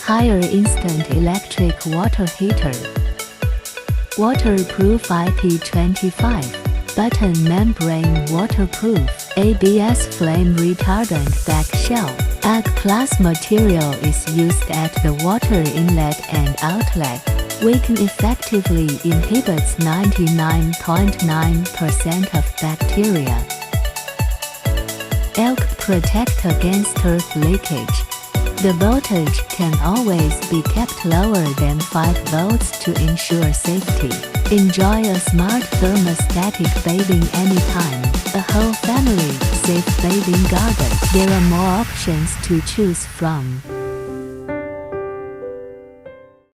Higher instant electric water heater. Waterproof IP25. Button membrane waterproof. ABS flame retardant back shell. AG+ material is used at the water inlet and outlet. Weaken effectively inhibits 99.9% of bacteria. ELCB protect against earth leakage. The voltage can always be kept lower than 5 volts to ensure safety. Enjoy a smart thermostatic bathing anytime. A whole family safe bathing garden. There are more options to choose from.